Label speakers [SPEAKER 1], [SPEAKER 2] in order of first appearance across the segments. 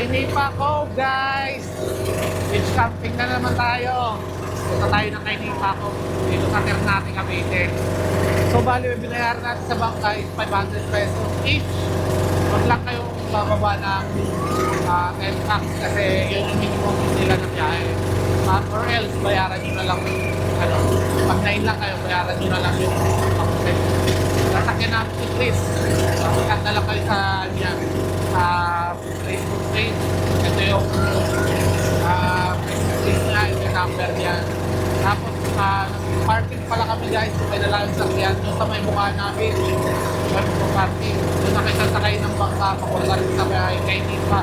[SPEAKER 1] Kainipa ko, guys! Beach camping na naman tayo. Punta tayo ng Kainipa ko. Dito sa Ternate, Cavite. So, bali, may binayaran natin sa bangka is 500 pesos each. Huwag lang kayong bababa ng 10 bucks kasi yun yung minimum nila ng biyahe. Or else, bayaran nyo na lang. Pag 9 lang kayo, bayaran nyo na lang yung pang-set. Sasakyan namin si Chris. Pagkat na lang kayo sa Facebook page. Ito yung Chris na, ito yung number niya. Tapos, parking pala kami guys. May dalang sakyan doon sa may mukha namin. Parking. Doon na kayo sasakay ng bangka. Papunta rin sa kay Nipa.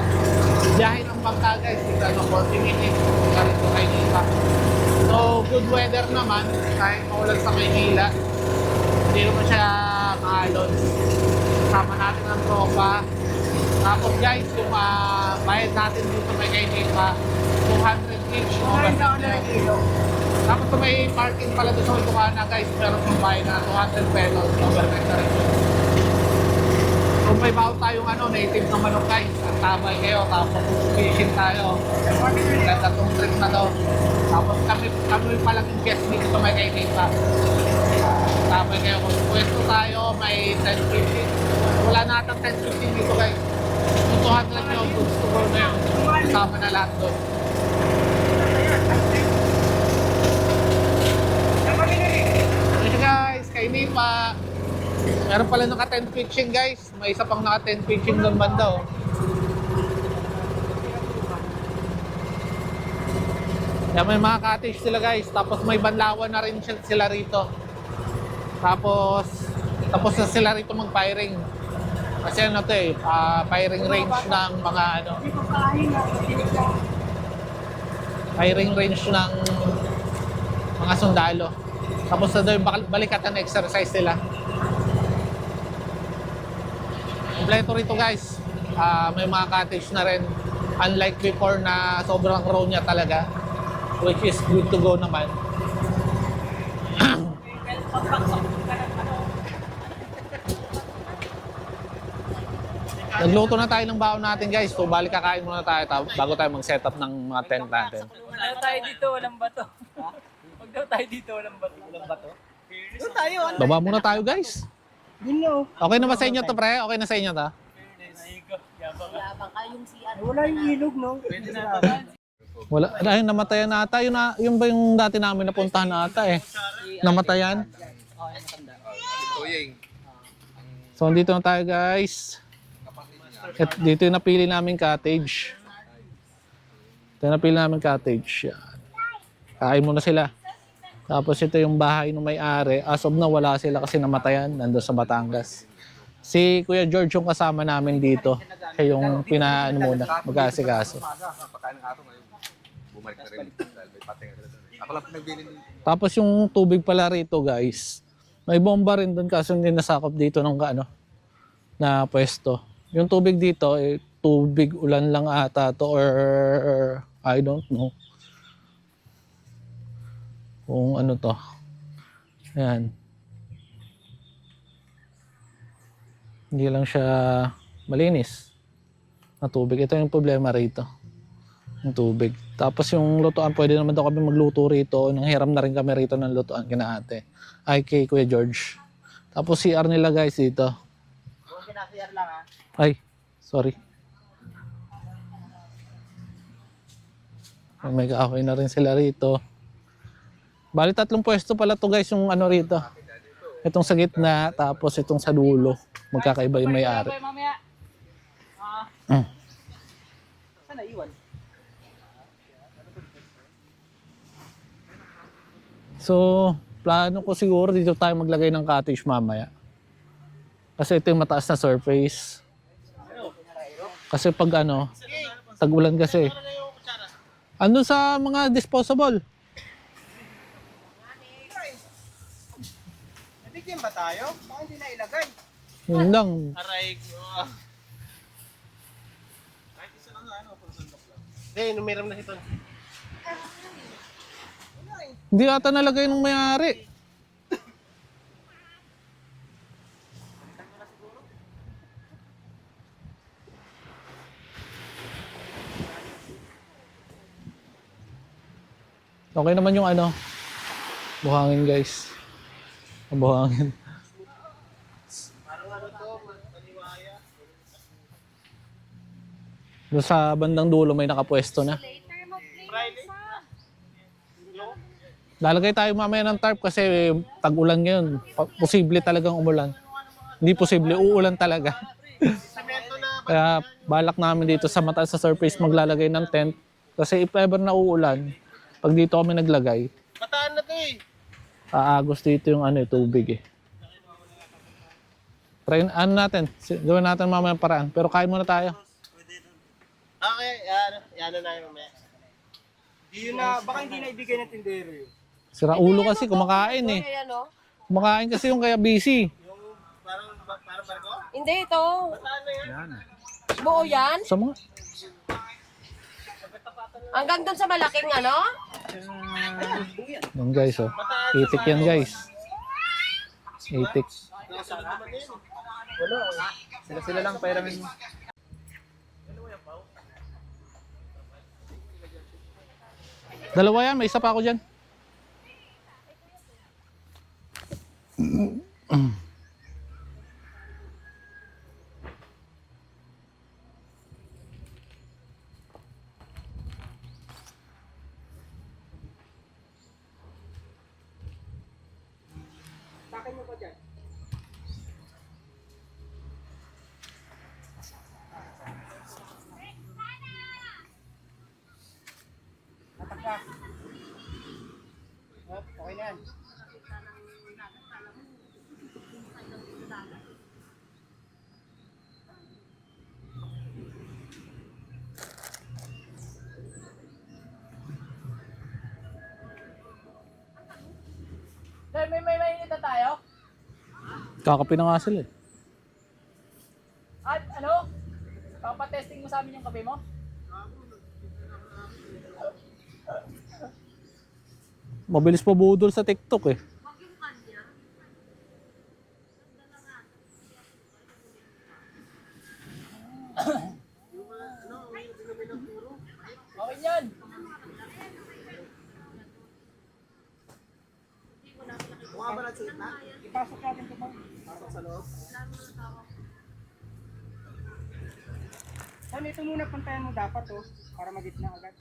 [SPEAKER 1] Biyahe ng bangka guys. Ito 40 minutes. Papunta rin sa kay Nipa. So, good weather naman. Kahit maulan sa Maynila. Hindi naman siya maalon. Kasama natin ang tropa. Tapos guys, yung bayad natin dito may kay Nipa. 200 each. Tapos may parking pala doon sa Ultucana guys, meron pang bayad na 200 pesos overnight na rin yun. Kung may baon tayong native na manok guys, ang tamay kayo, tapos fishing tayo. Ganda tong trip na to. Tapos kami palang yung guest dito sa may kainit pa. Tamay kayo, kung pwesto tayo, may 10-15. Wala na atang 10-15 dito guys. Yung 200 yung goods to go na yun. Kasama na lahat doon. Guys, kay Nipa. Meron pala naka-tent pitching guys. May isa pang naka-tent pitching doon banda oh. Yan, may mga cottage sila guys. Tapos may banlawan na rin sila rito. Tapos na sila rito mag-firing. Kasi ano to firing range ng mga firing range ng mga sundalo. Tapos na doon balikatan exercise nila. Kompleto rito guys. May mga cottage na rin. Unlike before na sobrang raw niya talaga. Which is good to go naman. Nagluto na tayo ng baon natin guys. So balik kakain muna tayo bago tayo mag-set up ng mga tent natin.
[SPEAKER 2] Wag daw tayo dito, walang bato. Wag daw tayo dito, walang bato. Walang bato? Doon tayo.
[SPEAKER 1] Baba muna tayo guys. Okay na ba sa inyo to pre? Okay na sa inyo to?
[SPEAKER 2] Yabang kayong si ano.
[SPEAKER 3] Wala yung ilog, no?
[SPEAKER 1] Wala. Ayun, namatayan na ata. Yun ba yung dati namin napuntahan na ata Namatayan? So, dito na tayo guys. At dito yung napili namin cottage. Ito yung napili namin cottage. Yan. Kain muna sila. Tapos ito yung bahay ng may-ari. As of na wala sila kasi namatayan. Nandun sa Batangas. Si Kuya George yung kasama namin dito. Siya yung muna, mag-aasikaso. Tapos yung tubig pala rito guys. May bomba rin doon kasi hindi nasakop dito ng na pwesto. Yung tubig dito, tubig ulan lang ata to or I don't know. Kung ano to. Ayan. Hindi lang siya malinis na tubig. Ito yung problema rito. Yung tubig. Tapos yung lutuan, pwede naman daw kami magluto rito. Nanghiram na rin kami rito ng lutuan kina ate. Ay kay Kuya George. Tapos CR nila guys dito.
[SPEAKER 2] CR lang ha.
[SPEAKER 1] Ay, sorry. May kahoy na rin sila rito. Bali 3 pwesto pala to guys yung rito. Itong sa gitna, tapos itong sa dulo. Magkakaiba yung may-ari.
[SPEAKER 2] Mamaya. Saan na iwan?
[SPEAKER 1] So, plano ko siguro dito tayo maglagay ng cottage mamaya. Kasi ito yung mataas na surface. Kasi pag tag-ulan kasi. Ano sa mga disposable?
[SPEAKER 3] Nabigyan ba tayo? Baka hindi na ilagay.
[SPEAKER 1] Yun lang.
[SPEAKER 3] Aray ko. Kahit isa lang puro sandok lang. Hindi, numiram na ito.
[SPEAKER 1] Hindi ata nalagay ng may-ari. Okay naman yung ano, buhangin guys. Buhangin.
[SPEAKER 3] Parang ano to, maniwaya.
[SPEAKER 1] Doon sa bandang dulo may nakapwesto na.
[SPEAKER 3] Friday?
[SPEAKER 1] Lalagay tayo mamaya ng tarp kasi tag-ulan ngayon. Posible talagang umulan. Hindi posible, uulan talaga.
[SPEAKER 3] Semento na.
[SPEAKER 1] Kaya balak namin dito sa mataas sa surface maglalagay ng tent. Kasi if ever na uulan, pag dito kami naglagay,
[SPEAKER 3] Bataan na to eh.
[SPEAKER 1] aagos dito yung ano, tubig eh. Try ano natin, gawin natin mamaya ng paraan. Pero kain muna tayo.
[SPEAKER 3] Okay, yan na namin mamaya.
[SPEAKER 2] Yun na, baka hindi na ibigay ng tindero yun.
[SPEAKER 1] Sira ulo kasi, kumakain eh.
[SPEAKER 4] Ayan, no?
[SPEAKER 1] Kumakain kasi yung kaya busy.
[SPEAKER 3] Parang barko?
[SPEAKER 4] Hindi, ito.
[SPEAKER 3] Bataan na yan.
[SPEAKER 4] Buo yan.
[SPEAKER 1] Sa mga,
[SPEAKER 4] Hanggang dun sa malaking ano?
[SPEAKER 1] yan guys oh. Itik yan guys. Itik.
[SPEAKER 3] Nakasunod naman yun.
[SPEAKER 2] Sila lang, pairamin mo.
[SPEAKER 1] Dalawa yan, may isa pa ako dyan.
[SPEAKER 2] Sakin mo pa dyan. Natakak. Okay na yan. Sir, may mainit na tayo?
[SPEAKER 1] Kakapi na nga sila eh.
[SPEAKER 2] At ano? Papatesting mo sa amin yung kape mo?
[SPEAKER 1] Mabilis pa budol sa TikTok eh.
[SPEAKER 2] Okay yan.
[SPEAKER 3] Mukha ba na sulit na?
[SPEAKER 2] Ipasok natin ito mo.
[SPEAKER 3] Pasok sa loob.
[SPEAKER 2] Saan ito muna puntahan mo dapat oh, para magitna agad.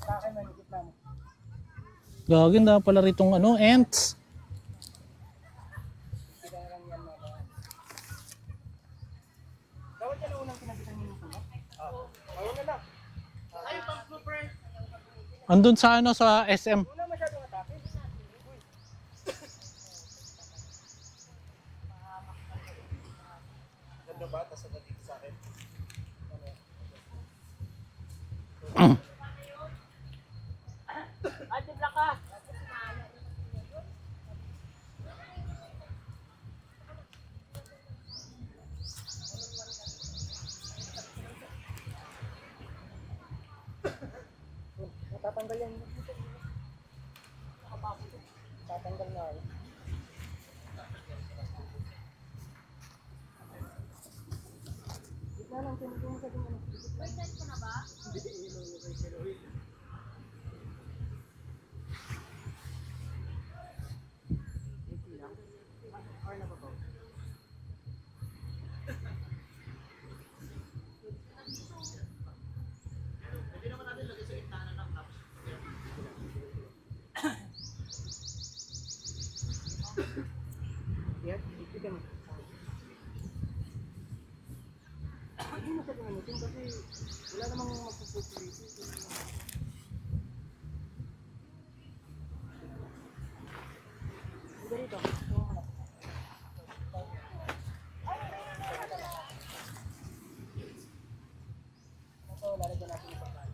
[SPEAKER 2] Sa akin na, gitna mo.
[SPEAKER 1] Gagawin na pala ritong ano, ants.
[SPEAKER 2] Kita na lang yan mga. Dapat yan ang unang pinagitan mo ng kulak? Oo. Ayun na lang.
[SPEAKER 3] Ayun, pang super.
[SPEAKER 1] Andun sa ano, sa SM.
[SPEAKER 2] Una masyadong atake.
[SPEAKER 3] Ganda ba? Tapos agad dito sa akin.
[SPEAKER 2] Ate Blaka! Matatanggal yan. Tatanggal na ako. Gitna lang, tinutulong sa din ano. Yan, itigan mo. Hindi mo sa gamitin kasi wala namang magpuputo dito. Hindi rito. Ito, lalagyan natin yung pagkain.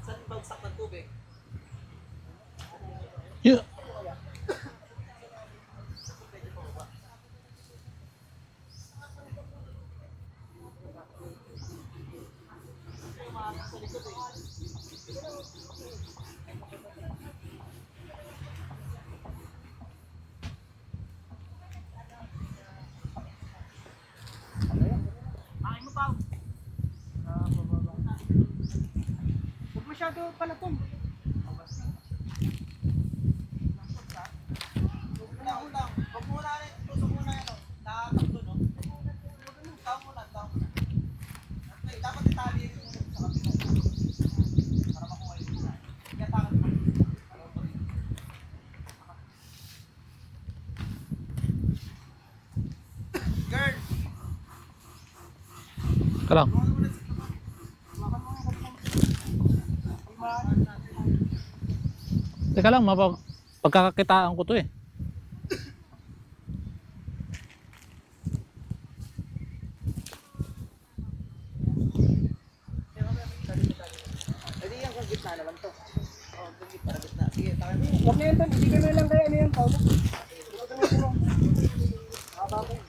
[SPEAKER 3] Saan bagsak ng tubig?
[SPEAKER 1] Yeah.
[SPEAKER 3] masyado pala to. Utang. Huwag muna rin. Tusok muna yan. Nakatakbo, no? Tao muna. Dapat itali rin muna sa kapila. Para makuha yun. Kaya takot mo. Girl!
[SPEAKER 1] Kalang. Teka lang, pagkakakitaan ko to eh.
[SPEAKER 3] Hindi yan kung gitna naman to. Oo, kung gitna. Sige, tayo.
[SPEAKER 2] Huwag na yan, Ton. Hindi ka na lang kaya ano yan, Paolo.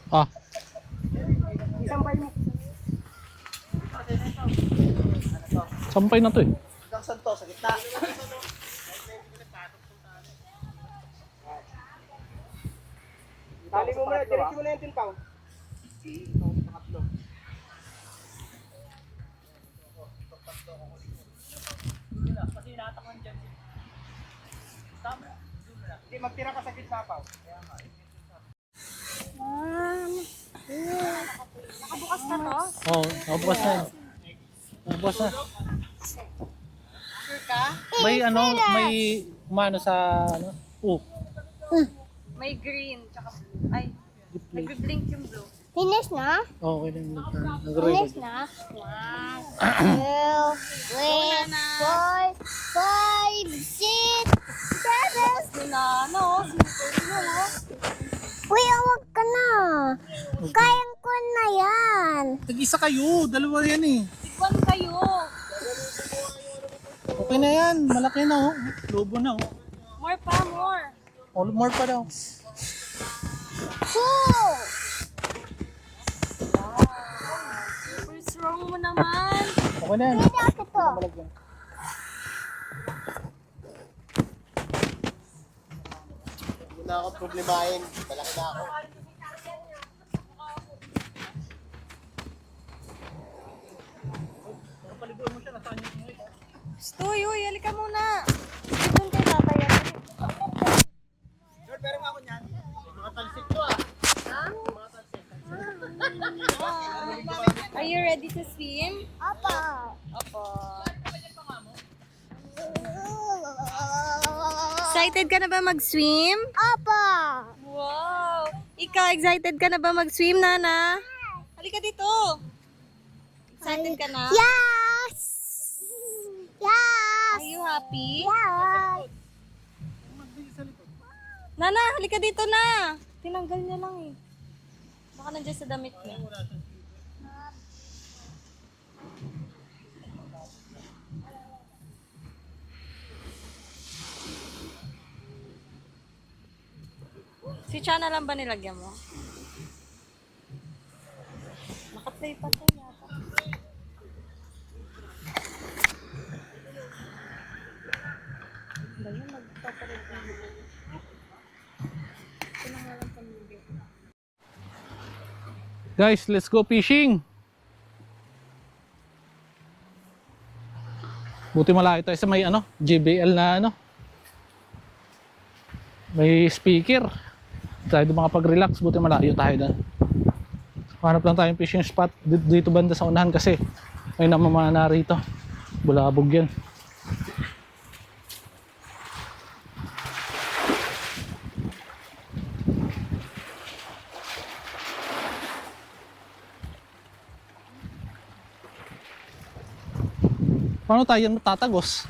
[SPEAKER 1] Ah,
[SPEAKER 2] Isampay mo.
[SPEAKER 1] sampay na to eh.
[SPEAKER 3] Hanggang saan to? Sa gitna.
[SPEAKER 2] Tali mo muna, diretso mo na yan, Tin Pao.
[SPEAKER 3] Pangatlo.
[SPEAKER 2] Kasi natakon dyan. Tama. Hindi, magtira ka sa gitna, Pao.
[SPEAKER 4] Nakabukas na to?
[SPEAKER 1] Oo, nabukas na. Nabukas na.
[SPEAKER 4] Sure ka?
[SPEAKER 1] May ano, may umano sa ano?
[SPEAKER 4] May green, tsaka, ay, nag-blink yung blue.
[SPEAKER 5] Finish na?
[SPEAKER 1] Okay din.
[SPEAKER 5] Finish na? 1, 2, 3, 4, 5, 6, 7.
[SPEAKER 4] Ano, sinipin mo.
[SPEAKER 5] Uy, awag ka na. Kayang ko na yan.
[SPEAKER 1] Tag-isa kayo, dalawa yan eh.
[SPEAKER 4] Tikwan kayo.
[SPEAKER 1] Okay na yan, malaki na oh. Lobo na oh.
[SPEAKER 4] More pa, more.
[SPEAKER 1] All more pa daw.
[SPEAKER 5] 2.
[SPEAKER 4] Super strong mo naman.
[SPEAKER 1] Okay na yan.
[SPEAKER 5] Pwede ako ito.
[SPEAKER 1] Malagyan.
[SPEAKER 3] Hindi na ako problemahin. Malaki na ako.
[SPEAKER 4] Stoy, uy, halika muna. Doon kay tatay yan.
[SPEAKER 3] Girl, pero nga ako niyan. Mga talsik to ah.
[SPEAKER 4] Are you ready to swim?
[SPEAKER 5] Apa.
[SPEAKER 4] Opo. Excited ka na ba mag-swim?
[SPEAKER 5] Apa.
[SPEAKER 4] Wow! Ikaw, excited ka na ba mag-swim, Nana? Halika dito. Excited ka na?
[SPEAKER 5] Yes. Yes.
[SPEAKER 4] Are you happy?
[SPEAKER 5] Yes.
[SPEAKER 4] Nana, halika dito na. Tinanggal niya lang eh. Baka nandiyan sa damit niya. Si Chana lang ba nilagyan mo? Naka-play pa to yata. Ba yun? Nagpapalit na yun. Pinangalan pa nilagyan.
[SPEAKER 1] Guys, let's go fishing. Buti malayo tayo sa may ano, JBL na ano. May speaker. Tayo doon makapag-relax, buti malayo tayo doon. Hanap lang tayong fishing spot dito banda sa unahan kasi may namamana rito. Bulabog yan. Paano tayo tatagos?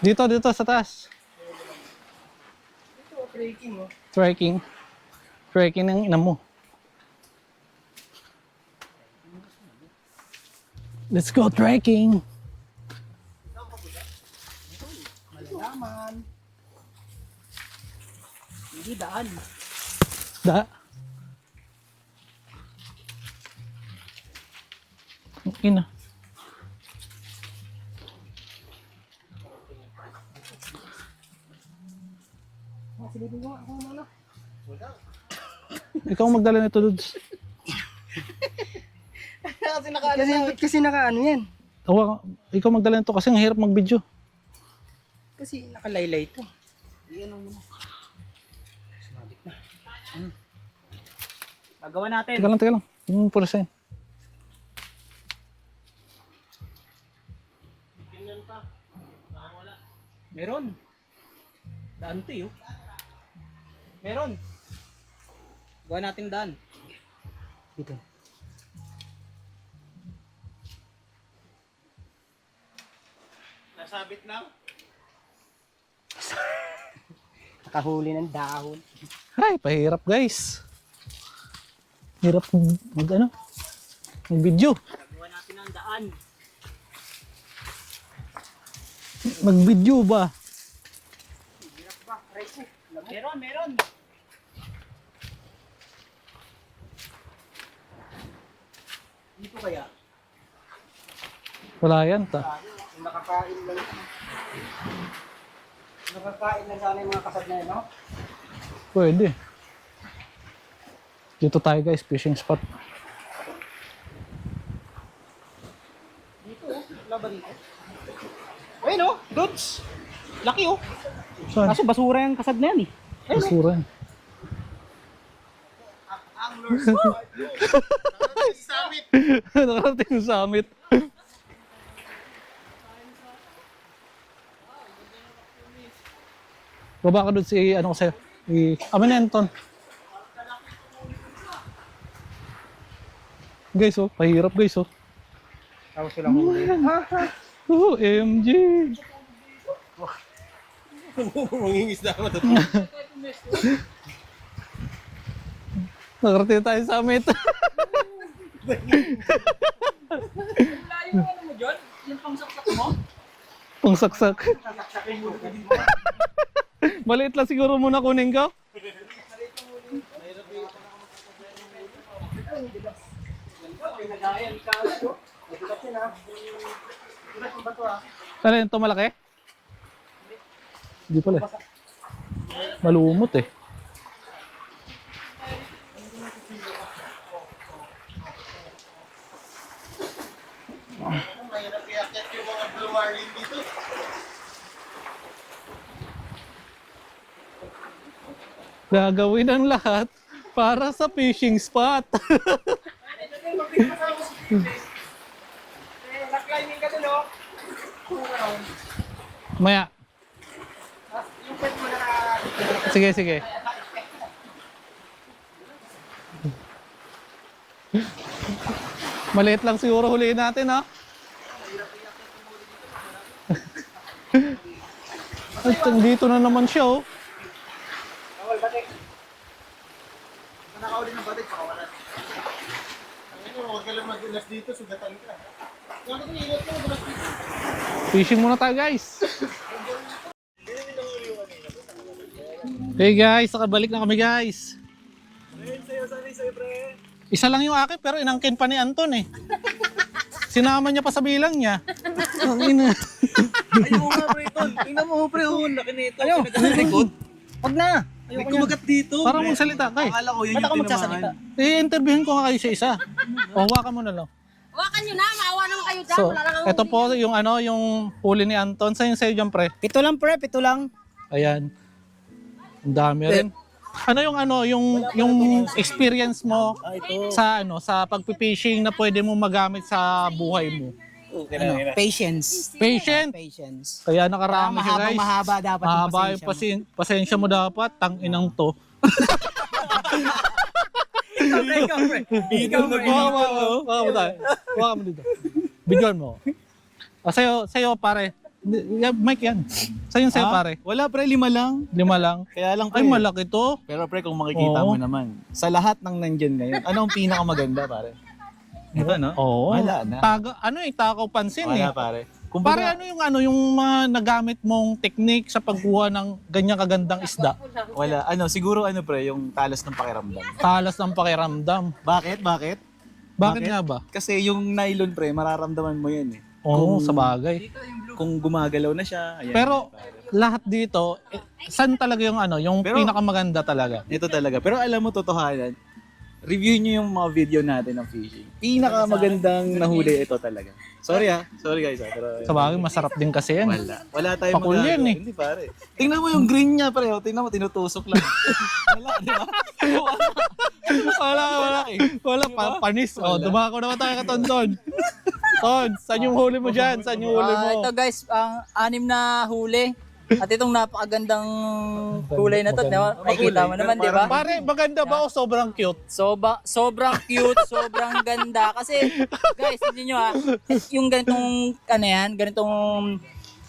[SPEAKER 1] Dito sa taas.
[SPEAKER 2] Breaking, oh.
[SPEAKER 1] Trekking. Trekking ng ina mo. Let's go trekking.
[SPEAKER 2] Malalaman. Hindi daan.
[SPEAKER 1] Da. Ina.
[SPEAKER 2] Silipin mo.
[SPEAKER 1] Ikaw magdala nito, Dudes.
[SPEAKER 3] Kasi nakaano
[SPEAKER 2] Kasi nakaano yan.
[SPEAKER 1] Ikaw magdala nito kasi ang hirap mag-video.
[SPEAKER 2] Kasi nakalaylay to.
[SPEAKER 3] Iyan mo na.
[SPEAKER 2] Sumabit na. Pagawa natin.
[SPEAKER 1] Teka lang. Yung pulasin.
[SPEAKER 2] Meron. Daan to yun. Meron. Gawa nating daan. Dito.
[SPEAKER 3] Nasabit lang.
[SPEAKER 2] Nakahuli ng dahon.
[SPEAKER 1] Ay, pahirap guys. Hirap mag-video.
[SPEAKER 2] Gawa natin ang daan.
[SPEAKER 1] Mag-video ba?
[SPEAKER 2] Meron. Dito kaya?
[SPEAKER 1] Wala yan ta.
[SPEAKER 2] Nakakain lang. Nakakain lang sana yung mga kasad na yun, no?
[SPEAKER 1] Pwede. Dito tayo guys, fishing spot.
[SPEAKER 2] Dito, wala ba dito? Ayun, no? Dudes! Laki, oh.
[SPEAKER 1] Saan?
[SPEAKER 2] Kaso basura yung kasad na yan, eh.
[SPEAKER 1] Basura yan. Nakarating sa summit. Baba ka doon si ano ko sa'yo. Amin na yan, Ton. Guys, oh. Pahirap, guys, oh.
[SPEAKER 2] Tapos silang huli.
[SPEAKER 1] Oh, MG.
[SPEAKER 3] Mangingis na ako.
[SPEAKER 1] Nakarating tayo sa summit.
[SPEAKER 2] Layo ano mo, John? Yung pangsaksak mo?
[SPEAKER 1] Pangsaksak. Maliit lang siguro muna kunin ko. Ano yun, ito malaki? Hindi pala eh. Malumot eh.
[SPEAKER 3] Mahirap i-akit yung mga blue marlin dito.
[SPEAKER 1] Gagawin ang lahat para sa fishing spot.
[SPEAKER 2] Rock-climbing ka dun, oh.
[SPEAKER 1] Maya.
[SPEAKER 2] Yung pwede mo na
[SPEAKER 1] Sige. Maliit lang siguro huliin natin, ha? At dito na naman siya, oh.
[SPEAKER 2] bawal batik.
[SPEAKER 3] Nakakauli ng batik, pakawalan. Ano, huwag ka lang magulas dito, sugatan ka. Bakit ang ingat mo, magulas dito?
[SPEAKER 1] Fishing muna tayo, guys. Hey guys, nakabalik na kami, guys. Isa lang yung akin pero inangkin pa ni Anton eh. Sinama niya pa sa bilang niya. Ang ina.
[SPEAKER 3] Ayaw nga, pre, Ton. Tingnan mo, pre, laki nito. Ayaw, likod.
[SPEAKER 2] Wag na.
[SPEAKER 3] May kumagat dito.
[SPEAKER 1] Parang magsalita ka eh.
[SPEAKER 3] Akala ko yun
[SPEAKER 2] Ba't
[SPEAKER 3] yung
[SPEAKER 2] ako magsasalita?
[SPEAKER 1] I-interviewin ko nga kayo sa isa. O, hawakan mo na lang.
[SPEAKER 4] Hawakan nyo na, maawa naman kayo dyan.
[SPEAKER 1] So,
[SPEAKER 4] Wala nang
[SPEAKER 1] ito po yung ano, yung huli ni Anton. Sa'yo sa'yo dyan, pre.
[SPEAKER 2] Pito lang, pre. Pito lang.
[SPEAKER 1] Ayan. Ang dami rin. Ano yung experience mo sa sa pagpi-fishing na pwede mo magamit sa buhay mo?
[SPEAKER 2] Patience.
[SPEAKER 1] Patient.
[SPEAKER 2] Patience.
[SPEAKER 1] Kaya nakarami siya, guys.
[SPEAKER 2] Mahaba dapat
[SPEAKER 1] Mahaba
[SPEAKER 2] yung
[SPEAKER 1] yung
[SPEAKER 2] pasensya mo.
[SPEAKER 1] pasensya mo dapat. Tang-inang to.
[SPEAKER 2] Ikaw, pre. Ikaw, pre.
[SPEAKER 1] Baka mo tayo. Baka mo dito. Bigyan mo. Sa'yo, pare. Mike yan. Sa'yo pare.
[SPEAKER 3] Wala, pre, 5 lang.
[SPEAKER 1] 5 lang.
[SPEAKER 3] Kaya lang, pre.
[SPEAKER 1] Ay, malaki to.
[SPEAKER 3] Pero, pre, kung makikita
[SPEAKER 1] Oo.
[SPEAKER 3] mo naman, sa lahat ng nandyan ngayon, ano ang pinakamaganda, pare? Ito, no?
[SPEAKER 1] Oo.
[SPEAKER 3] Wala na.
[SPEAKER 1] Takaw pansin eh.
[SPEAKER 3] Wala, pare. Kung
[SPEAKER 1] Pare, ano yung mga nagamit mong technique sa pagkuha ng ganyang kagandang isda?
[SPEAKER 3] wala. Siguro, pre, yung talas ng pakiramdam.
[SPEAKER 1] Talas ng pakiramdam.
[SPEAKER 3] Bakit?
[SPEAKER 1] Bakit nga ba?
[SPEAKER 3] Kasi yung nylon, pre, mararamdaman mo yan, eh.
[SPEAKER 1] Oo, sa bagay.
[SPEAKER 3] Kung gumagalaw na siya, ayan.
[SPEAKER 1] Pero lahat dito, saan talaga yung yung
[SPEAKER 3] Pero-
[SPEAKER 1] pinakamaganda talaga?
[SPEAKER 3] Ito talaga. Pero alam mo, totohanan, review nyo yung mga video natin ng fishing. Pinakamagandang nahuli ito talaga. Sorry guys pero
[SPEAKER 1] Sa bagay, masarap din kasi yan.
[SPEAKER 3] wala tayong
[SPEAKER 1] Pakul yan
[SPEAKER 3] magagawa.
[SPEAKER 1] eh.
[SPEAKER 3] Hindi pare. Tingnan mo yung green niya pare, tingnan mo tinutusok lang. Wala, di ba?
[SPEAKER 1] Wala, panis. Oh, dumako naman tayo ka, Tonton. Ton, saan yung huli mo dyan? Saan yung huli mo?
[SPEAKER 2] Ito guys, ang 6 na huli. At itong napakagandang kulay na to, nakikita mo naman, di ba?
[SPEAKER 1] Pare, maganda ba o sobrang cute?
[SPEAKER 2] Sobrang cute, sobrang ganda. Kasi, guys, hindi nyo yung ganitong, ganitong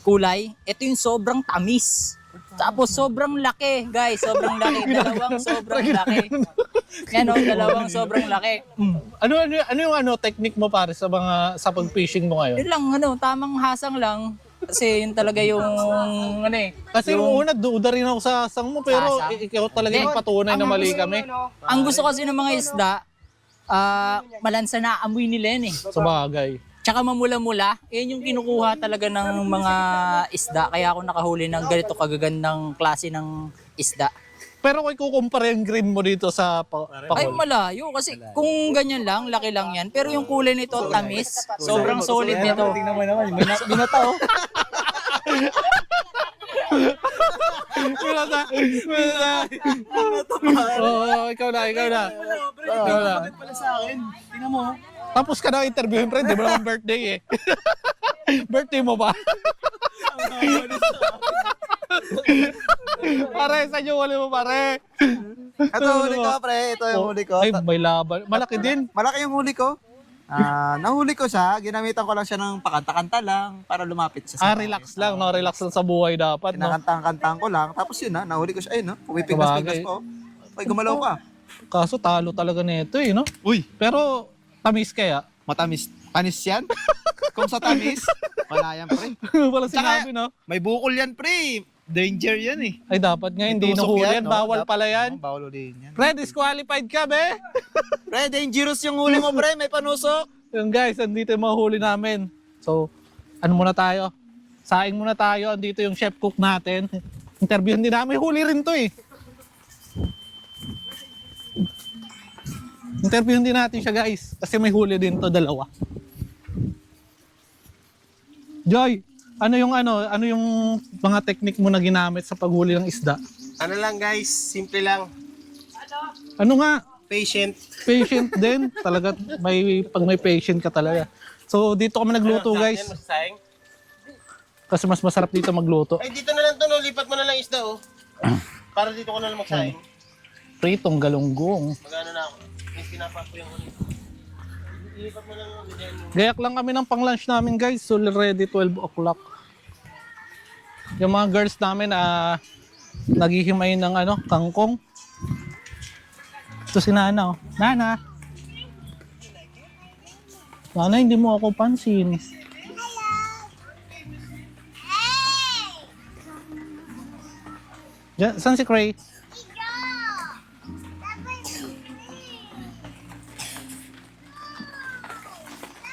[SPEAKER 2] kulay, ito yung sobrang tamis. Tapos sobrang laki, guys, sobrang laki. Dalawang sobrang laki. Yan o, dalawang sobrang laki.
[SPEAKER 1] Ano yung technique mo pare sa pag-fishing mo ngayon?
[SPEAKER 2] Yun lang, tamang hasang lang. Kasi yun talaga yung,
[SPEAKER 1] Kasi yung una, duda rin ako sa asang mo, pero
[SPEAKER 2] Sasang?
[SPEAKER 1] ikaw talaga yung patunay na mali kami.
[SPEAKER 2] ang gusto kasi ng mga isda, malansa na amoy nila yan eh.
[SPEAKER 1] Sa bagay.
[SPEAKER 2] Tsaka mamula-mula, yun yung kinukuha talaga ng mga isda. Kaya ako nakahuli ng ganito kagagandang klase ng isda.
[SPEAKER 1] Pero kung ikukumpara yung green mo dito sa
[SPEAKER 2] Ay,
[SPEAKER 1] pakol.
[SPEAKER 2] malayo. Kasi kung ganyan lang, laki lang yan. Pero yung kulay nito, tamis. Sobrang solid nito.
[SPEAKER 3] Tingnan mo naman, binata oh.
[SPEAKER 1] Wala. Oo, ikaw na. Ikaw na.
[SPEAKER 3] Pala sa akin. Tingnan mo.
[SPEAKER 1] Tapos ka na interviewin, friend. Di ba naman birthday eh. Birthday mo ba? Pare, saan yung huli mo, pare?
[SPEAKER 3] Ito huli ko, pre. Ito yung huli ko.
[SPEAKER 1] Ay, may laban. Malaki din.
[SPEAKER 3] Malaki yung huli ko. Nahuli ko siya, ginamitan ko lang siya ng pakanta-kanta lang para lumapit siya sa
[SPEAKER 1] Relax lang, no? Relax lang sa buhay dapat, no?
[SPEAKER 3] Kinakantang-kantaan ko lang. Tapos yun nahuli ko siya. Ayun, no? Pumipiglas-piglas
[SPEAKER 1] Sabagay.
[SPEAKER 3] po. Ay, gumalaw ka.
[SPEAKER 1] Kaso talo talaga nito eh, no?
[SPEAKER 3] Uy,
[SPEAKER 1] Pero tamis kaya.
[SPEAKER 3] matamis. Panis yan? Kung sa tamis, wala yan, pre.
[SPEAKER 1] Wala sinabi, no?
[SPEAKER 3] May bukol yan, pre. Danger yan eh.
[SPEAKER 1] Ay, dapat nga hindi
[SPEAKER 3] Tusok
[SPEAKER 1] nahuli
[SPEAKER 3] yan,
[SPEAKER 1] yan.
[SPEAKER 3] no?
[SPEAKER 1] Bawal pala yan.
[SPEAKER 3] Bawal ulihin yan.
[SPEAKER 1] Pre, disqualified ka, be!
[SPEAKER 3] Pre, dangerous yung huli mo, pre. May panusok.
[SPEAKER 1] Yung guys, andito yung mga huli namin. So, ano muna tayo? Saing muna tayo. Andito yung chef cook natin. Interviewin din namin. Huli rin to eh. Interviewin din natin siya guys. Kasi may huli din to, dalawa. Joy, ano yung mga technique mo na ginamit sa paghuli ng isda?
[SPEAKER 6] Ano lang guys, simple lang.
[SPEAKER 1] Ano nga?
[SPEAKER 6] Patient.
[SPEAKER 1] Patient din. Talaga, pag may patient ka talaga. So, dito kami nagluto guys.
[SPEAKER 6] Yan, masasayang.
[SPEAKER 1] Kasi mas masarap dito magluto.
[SPEAKER 6] Ay, dito na lang to, no? Lipat mo na lang isda, oh. Para dito ko na lang magsaing.
[SPEAKER 1] Pritong galunggong.
[SPEAKER 6] Magano na ako. May pinapa ko yung ulit. Lipat mo lang yung design mo.
[SPEAKER 1] Gayak lang kami ng pang-lunch namin guys. So already 12 o'clock. Yung mga girls namin naghihimay ng kangkong. Ito si Nana. Oh. Nana! Nana, hindi mo ako pansin. Diyan, saan si Cray?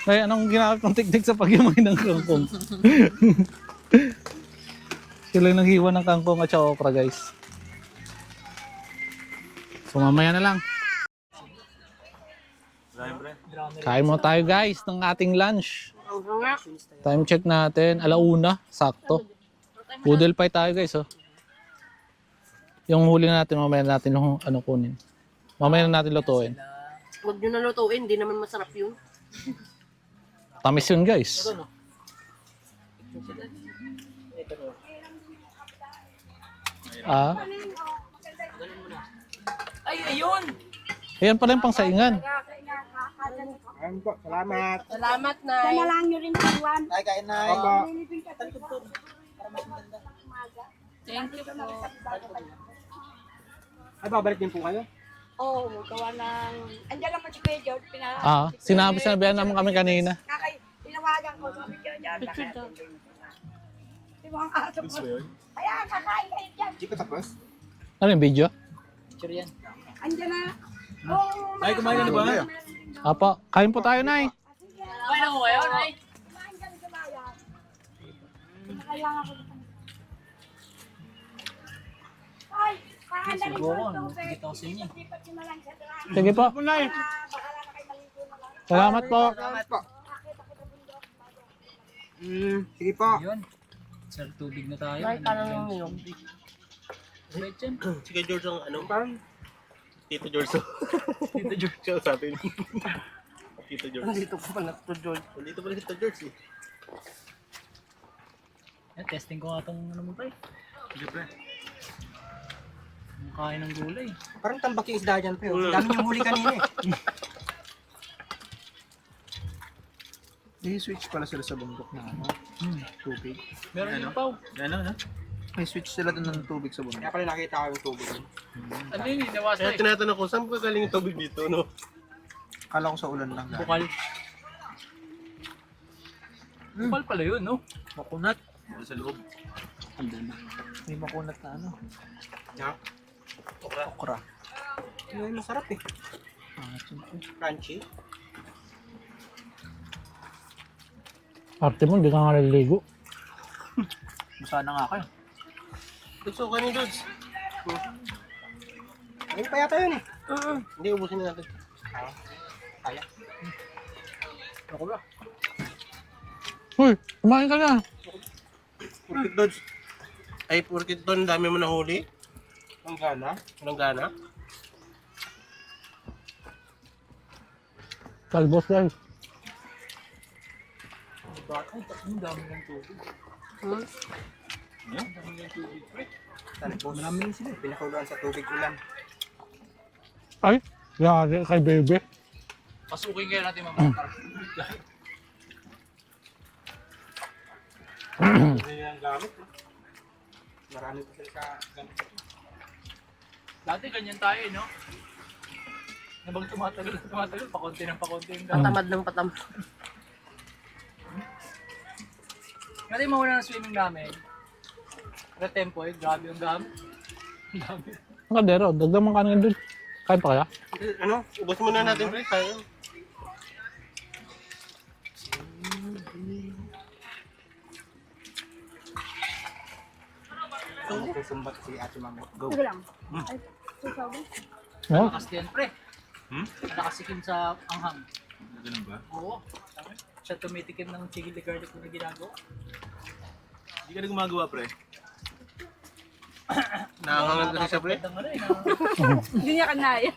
[SPEAKER 1] Kaya anong ginamit ng teknik sa paghimay ng kangkong? Sila yung naghiwa ng kangkong at saka okra guys. So mamaya na lang. Kain mo tayo guys ng ating lunch. Time check natin, 1:00, sakto. Poodle pie tayo guys oh. Yung huli natin, mamaya natin kunin. Mamaya na natin lutuin.
[SPEAKER 7] Huwag nyo na lutuin, hindi naman masarap yun.
[SPEAKER 1] Tamis yun guys.
[SPEAKER 2] Ay, ayun!
[SPEAKER 1] Ayan pala yung pangsaingan.
[SPEAKER 7] Salamat na.
[SPEAKER 3] Ay, kain na.
[SPEAKER 7] Thank you po.
[SPEAKER 2] Ay, babalik din po kayo?
[SPEAKER 8] Oo, gawa ng... Andiyan naman si Kuya George,
[SPEAKER 1] Sinabihan naman kami kanina.
[SPEAKER 8] tinawagan ko, sabi ko, George, di mo ang aso ko. Kaya, kakain kayo dyan.
[SPEAKER 3] Hindi ka tapos?
[SPEAKER 1] Ano yung video?
[SPEAKER 8] Andiyan na. Oo,
[SPEAKER 3] Ay, kumain na ba?
[SPEAKER 1] Apo, kain po tayo, Nay.
[SPEAKER 2] Ay, na mo kayo, Nay?
[SPEAKER 8] kumain ka rin sa bayan. Kailangan ko dito. Ay, pakanda
[SPEAKER 2] Ligo ko, nakikita ko sa inyo.
[SPEAKER 1] Sige po. Salamat po.
[SPEAKER 3] Sige po.
[SPEAKER 2] Yun. Sir, tubig na tayo.
[SPEAKER 7] Ay, parang yung
[SPEAKER 2] Wait dyan.
[SPEAKER 6] Si Kuya George ang ano? Tito George. Tito George siya sabi niya. Tito George.
[SPEAKER 7] Nandito pa pala to George.
[SPEAKER 6] Nandito pala si Tito George eh.
[SPEAKER 2] Testing ko nga itong ano mo pa eh.
[SPEAKER 6] Sige pre.
[SPEAKER 2] Ang kain ng gulay.
[SPEAKER 3] Parang tambak yung isda dyan, pre. Dami yung huli kanina eh.
[SPEAKER 9] May switch pala sila sa bundok na ano, tubig.
[SPEAKER 2] Meron yung pao.
[SPEAKER 6] Ano?
[SPEAKER 9] May switch sila dun ng tubig sa bundok.
[SPEAKER 3] Kaya pala nakita ko yung tubig.
[SPEAKER 2] Ano yun, inawas
[SPEAKER 6] Kaya tinatanong ko, saan ba galing yung tubig dito, no?
[SPEAKER 9] Kala ko sa ulan lang.
[SPEAKER 2] Bukal. Bukal pala yun, no?
[SPEAKER 9] Makunat.
[SPEAKER 6] Sa loob.
[SPEAKER 9] May makunat na ano.
[SPEAKER 3] Yeah.
[SPEAKER 9] Okra.
[SPEAKER 3] Yung masarap eh. Crunchy.
[SPEAKER 1] Arte mo, hindi ka nga naliligo.
[SPEAKER 9] Basa na nga kayo.
[SPEAKER 6] Gusto ko ni George.
[SPEAKER 3] Ayun pa yata yun eh.
[SPEAKER 6] Hindi, ubusin na natin.
[SPEAKER 3] Kaya.
[SPEAKER 6] Ako ba?
[SPEAKER 1] Uy, kumain ka na.
[SPEAKER 6] Purkit George. Ay, purkit doon, dami mo nahuli.
[SPEAKER 3] Ang gana.
[SPEAKER 6] Walang gana.
[SPEAKER 1] Talbos guys.
[SPEAKER 2] Ang dami ng tubig.
[SPEAKER 3] Talbos. Marami rin sila. Pinakuluan sa tubig ulan.
[SPEAKER 1] Ay, yari kay baby.
[SPEAKER 2] Pasukin kaya natin mamaya.
[SPEAKER 3] Hindi ang gamit. Marami pa sila sa gamit.
[SPEAKER 2] Dati ganyan tayo, no? Nabang tumatagal, pakonti ng pakonti yung gamit.
[SPEAKER 7] patamad ng patamad.
[SPEAKER 2] Kasi mawala ng swimming namin. Retempoy, grabe yung gamit.
[SPEAKER 1] Ang kadero, dagdag mong kanin doon. Kain pa kaya?
[SPEAKER 6] Ano? Ubusin muna natin, pre. Kaya.
[SPEAKER 3] Susumbat si Ate Mami. Go.
[SPEAKER 8] Sige lang. Ay, susaw din.
[SPEAKER 1] Oh,
[SPEAKER 2] Malakas din, pre. Nakasikim sa anghang.
[SPEAKER 6] Ganun ba?
[SPEAKER 2] Oo. Siya tumitikim ng chili garlic na ginagawa.
[SPEAKER 6] Hindi ka na gumagawa, pre. Nakangangan kasi siya, pre.
[SPEAKER 2] Ang ano eh,
[SPEAKER 8] Hindi niya kanaya.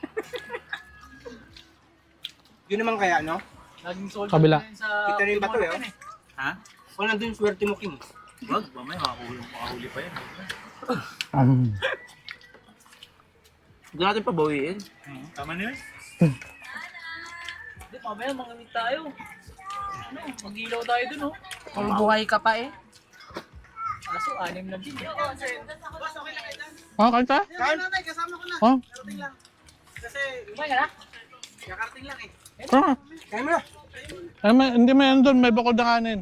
[SPEAKER 3] Yun naman kaya, no?
[SPEAKER 2] Laging sold
[SPEAKER 1] Kabila.
[SPEAKER 2] out na yun sa
[SPEAKER 3] Kita rin ba to,
[SPEAKER 2] Timor
[SPEAKER 3] eh?
[SPEAKER 2] eh?
[SPEAKER 6] Ha?
[SPEAKER 3] O nandun yung swerte mo, Kim.
[SPEAKER 6] Wag, mamaya makahuli pa yan.
[SPEAKER 3] Hindi natin pabawiin.
[SPEAKER 6] Tama na yun?
[SPEAKER 2] Hindi, mamaya mangamit tayo. Ano, mag-ilaw tayo dun, oh.
[SPEAKER 7] Kung buhay ka pa eh.
[SPEAKER 2] Kaso, 6 lang din.
[SPEAKER 1] ah, kain ka?
[SPEAKER 3] Kain na, kasama ko na.
[SPEAKER 1] Oh,
[SPEAKER 3] Karating lang. Kasi,
[SPEAKER 2] Kumain ka na?
[SPEAKER 3] kakarating lang eh.
[SPEAKER 1] ah.
[SPEAKER 3] Kain mo na.
[SPEAKER 1] Ay, hindi may andun, may bakod na kanin.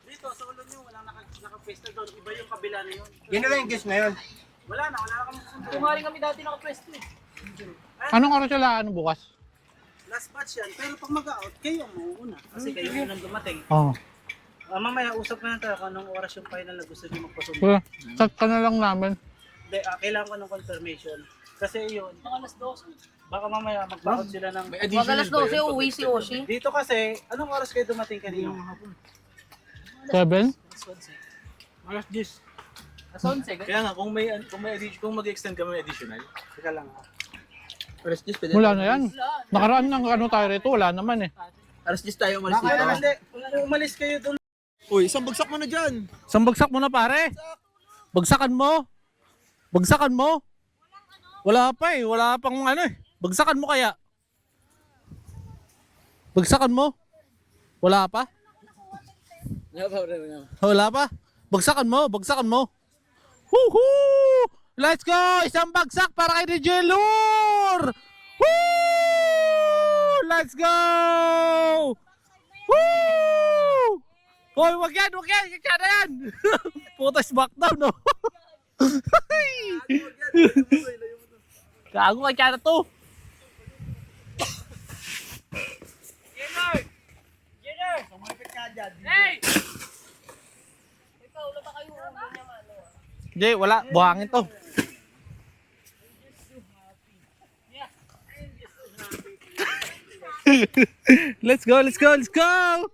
[SPEAKER 3] Dito, sa ulo nyo, walang naka-pesta doon. Iba yung kabila na yun. Yan na lang yung guess na yun. Wala na kami susunod.
[SPEAKER 2] Kumari kami dati nakapwesto eh.
[SPEAKER 1] Anong oras sila ano bukas?
[SPEAKER 3] Last batch yan. Pero pag mag-out, kayo ang mauuna. Kasi kayo yun ang dumating.
[SPEAKER 1] Oo.
[SPEAKER 3] Mamaya, usap na tayo kung anong oras yung final na gusto nyo magpasunod.
[SPEAKER 1] Kuya, chat ka na lang namin.
[SPEAKER 3] Hindi, kailangan ko ng confirmation. Kasi yun,
[SPEAKER 2] Mga alas 12.
[SPEAKER 3] baka mamaya mag-out sila ng...
[SPEAKER 7] Wag alas 12, uwi si Oshi.
[SPEAKER 3] Dito kasi, anong oras kayo dumating kanina?
[SPEAKER 1] 7?
[SPEAKER 2] Alas 11.
[SPEAKER 3] Alas 10.
[SPEAKER 2] Alas 11.
[SPEAKER 6] Kaya nga, kung mag-extend ka may additional,
[SPEAKER 3] Teka lang.
[SPEAKER 6] alas 10 pwede.
[SPEAKER 1] Wala na yan. Nakaraan ng ano tayo rito, wala naman eh.
[SPEAKER 6] Alas 10 tayo umalis
[SPEAKER 3] Baka naman hindi. Kung umalis kayo doon.
[SPEAKER 9] Uy, isang bagsak mo na dyan.
[SPEAKER 1] Isang bagsak mo na pare. Bagsakan mo. Bagsakan mo. Wala pa eh, wala pang ano eh. Bagsakan mo kaya. Bagsakan mo. Wala pa? Wala pa? Bagsakan mo, bagsakan mo. Woohoo! Let's go! Isang bagsak para kay DJ Lure! Woo! Let's go! Woo! Hoy, wag yan! Kaya yan! Puta smackdown, no? Gago kay kaya to.
[SPEAKER 2] Hey!
[SPEAKER 1] Hindi, wala. Buhangin to. Let's go, let's go, let's go!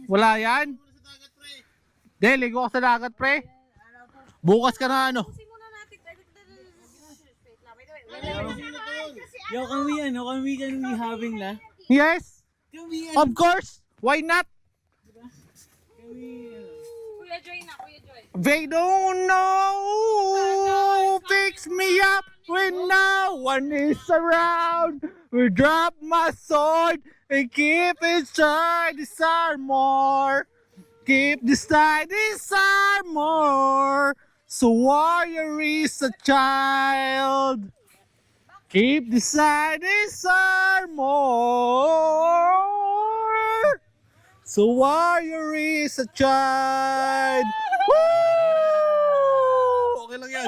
[SPEAKER 1] Wala yan? Hindi, ligo ka sa dagat, pre. Bukas ka na ano.
[SPEAKER 3] Yo, can we having la?
[SPEAKER 1] Yes, of course. Why not?
[SPEAKER 4] Kuya Joy na, Kuya Joy.
[SPEAKER 1] They don't know. Fix me up when no one is around. We drop my sword and keep it side. This armor. Keep this side. This armor. So warrior is a child. Keep this side. This armor. So warrior is a child. Woo! Okay lang yan.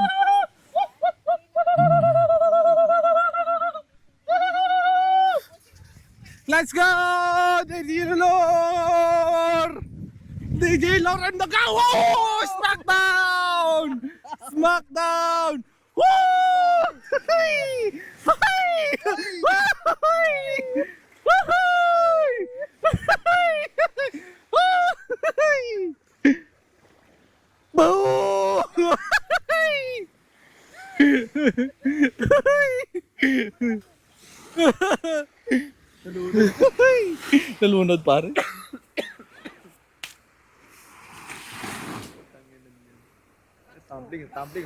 [SPEAKER 1] Let's go! DJ Lord! DJ Lord and the go! Woo! Smackdown! Smackdown! Woo! Hey! Hey! Boo! Nalunod pare.
[SPEAKER 9] Tumbling. Tabi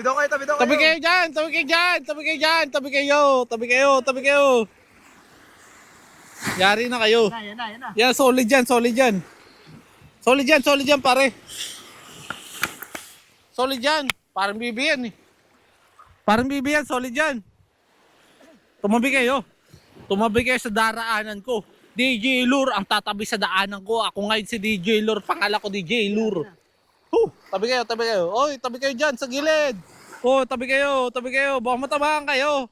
[SPEAKER 9] daw kayo.
[SPEAKER 1] Tabi kayo dyan! Tabi kayo! Yari na kayo.
[SPEAKER 3] Yan na.
[SPEAKER 1] Yan, solid yan. Solid yan, pare. Solid yan. Parang bibi yan eh. Solid yan. Tumabi kayo sa daraanan ko. DJ Lure ang tatabi sa daanan ko. Ako ngayon si DJ Lure, pangalan ko DJ Lure. Tabi kayo. Oy, tabi kayo dyan sa gilid. Oh, tabi kayo. Baka matamaan kayo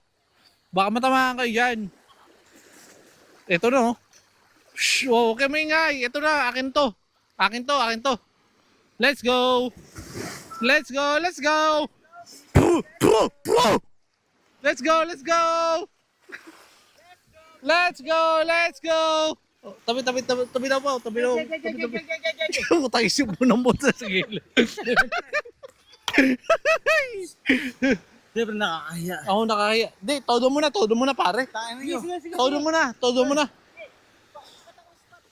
[SPEAKER 1] dyan. Ito no. Shh, oh, okay maingay. Ito na, akin to. Let's go. Let's go. Oh, tabi daw po. Tabi. Tayo isip mo ng bunsa sa gilid.
[SPEAKER 3] Siyempre nakakaya.
[SPEAKER 1] Ako nakakaya. Di, todo mo na pare. Todo mo na.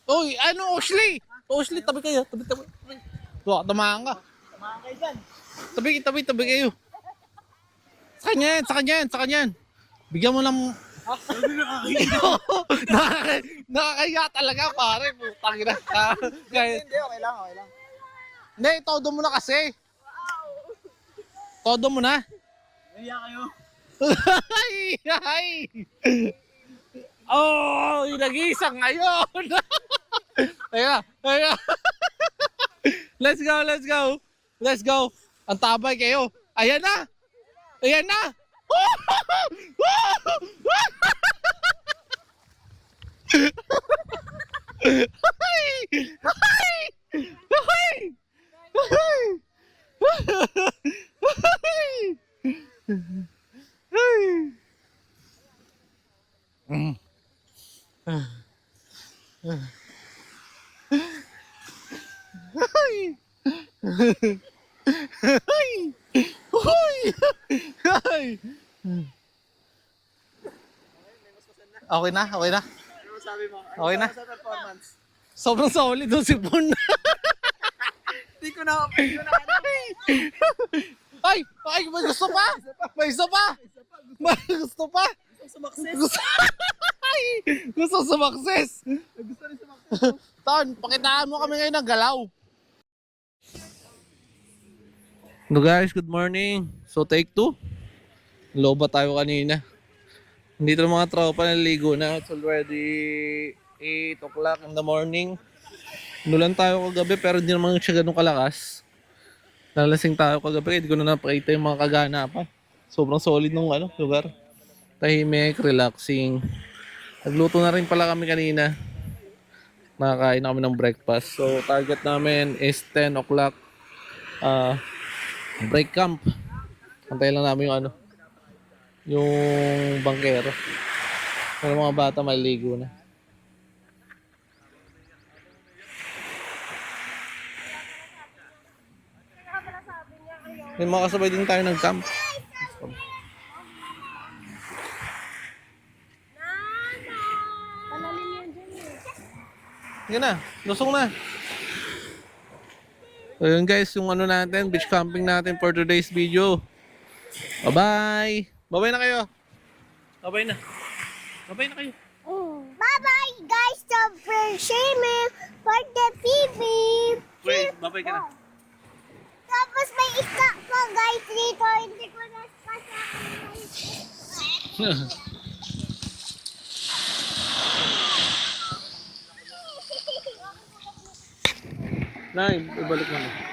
[SPEAKER 1] Uy, ano, Oshley, tabi kayo. Tuwa, tamaan ka.
[SPEAKER 3] Tamaan kayo dyan.
[SPEAKER 1] Tabi kayo. Sa kanyan. Bigyan mo lang. Nakakaya talaga, pare. Putang ina.
[SPEAKER 3] Hindi, okay lang.
[SPEAKER 1] Hindi, todo mo na kasi. Todo mo na.
[SPEAKER 3] Naiya kayo.
[SPEAKER 1] Ay! Oh, nag-iisang ngayon. Ayun na. Let's go. Ang tabay kayo. Ayan na. Okay na.
[SPEAKER 3] Ano sabi mo?
[SPEAKER 1] Okay na.
[SPEAKER 3] Sa performance?
[SPEAKER 1] Sobrang solid yung sipon.
[SPEAKER 3] Hindi ko na.
[SPEAKER 1] Ay, may gusto pa. Gusto sumakses.
[SPEAKER 3] Gusto rin sumakit.
[SPEAKER 1] Ton, pakitaan mo kami ngayon ng galaw. No guys, good morning. So take 2. Loba tayo kanina. Dito ng mga tropa naligo na. It's already 8 o'clock in the morning. Nulan tayo kagabi pero hindi naman siya ganun kalakas. Nalasing tayo kagabi, hindi ko na napakita yung mga kaganapan. Sobrang solid ng lugar. Tahimik, relaxing. Nagluto na rin pala kami kanina. Nakakain na kami ng breakfast. So target namin is 10 o'clock break camp. Antayin lang namin yung yung bangkero. Pero mga bata maliligo na. May mga kasabay din tayo ng-camp. Yan na, lusong na. So yun guys, yung ano natin, beach camping natin for today's video. Bye-bye! Bye-bye na kayo! Bye-bye na. Bye-bye na kayo.
[SPEAKER 5] Bye-bye, guys. Don't forget shame for the TV.
[SPEAKER 1] Wait, bye-bye ka na.
[SPEAKER 5] Tapos may isa pa, guys, dito. Hindi ko na
[SPEAKER 1] Nay, ibalik mo na.